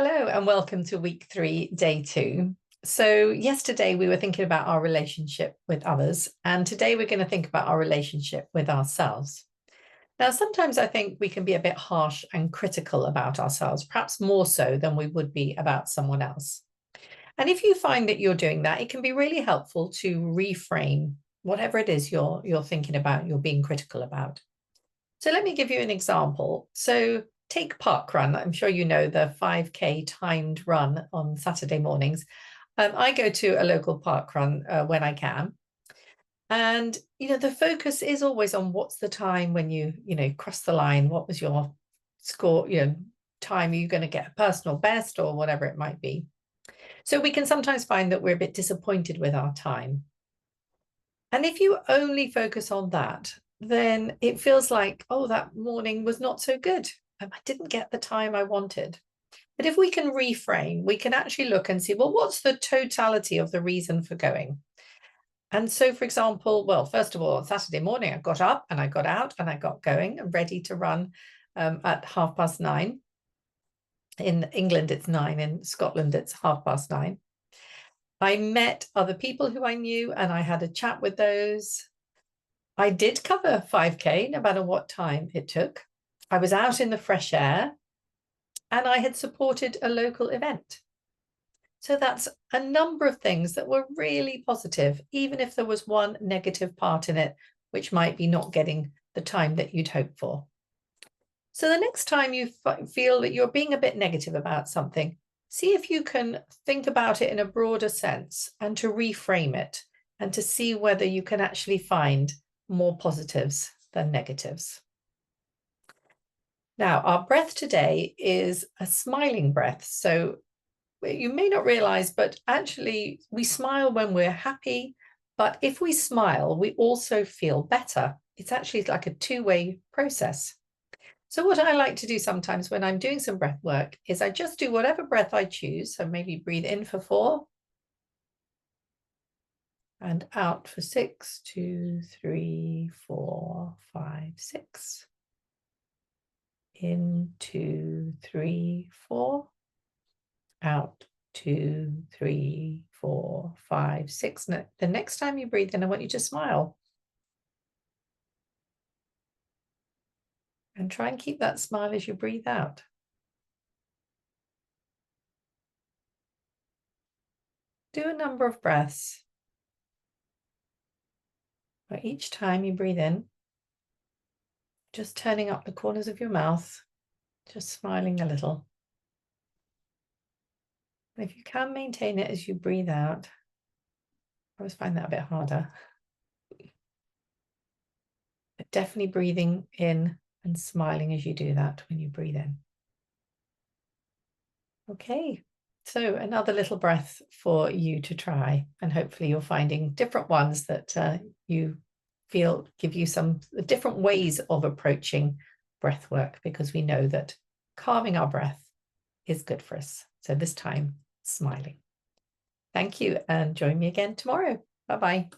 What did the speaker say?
Hello and welcome to week 3, day 2. So yesterday we were thinking about our relationship with others, and today we're going to think about our relationship with ourselves. Now, sometimes I think we can be a bit harsh and critical about ourselves, perhaps more so than we would be about someone else. And if you find that you're doing that, it can be really helpful to reframe whatever it is you're thinking about, you're being critical about. So let me give you an example. So take parkrun. I'm sure you know the 5K timed run on Saturday mornings. I go to a local parkrun when I can. And, the focus is always on what's the time when you cross the line. What was your score, time? Are you going to get a personal best or whatever it might be? So we can sometimes find that we're a bit disappointed with our time. And if you only focus on that, then it feels like, oh, that morning was not so good. I didn't get the time I wanted. But if we can reframe, we can actually look and see, well, what's the totality of the reason for going? And so, for example, well, first of all, on Saturday morning, I got up and I got out and I got going and ready to run at 9:30. In England, it's 9. In Scotland, it's 9:30. I met other people who I knew and I had a chat with those. I did cover 5K, no matter what time it took. I was out in the fresh air and I had supported a local event. So that's a number of things that were really positive, even if there was one negative part in it, which might be not getting the time that you'd hoped for. So the next time you feel that you're being a bit negative about something, see if you can think about it in a broader sense and to reframe it and to see whether you can actually find more positives than negatives. Now, our breath today is a smiling breath. So you may not realize, but actually we smile when we're happy. But if we smile, we also feel better. It's actually like a two-way process. So what I like to do sometimes when I'm doing some breath work is I just do whatever breath I choose. So maybe breathe in for 4 and out for 6, 2, 3, 4, 5, 6. In 2, 3, 4. Out 2, 3, 4, 5, 6. Now, the next time you breathe in, I want you to smile. And try and keep that smile as you breathe out. Do a number of breaths. Where each time you breathe in, just turning up the corners of your mouth, just smiling a little. And if you can maintain it as you breathe out, I always find that a bit harder. But definitely breathing in and smiling as you do that when you breathe in. Okay, so another little breath for you to try, and hopefully you're finding different ones that you feel give you some different ways of approaching breath work, because we know that calming our breath is good for us. So this time, smiling. Thank you, and join me again tomorrow. Bye-bye.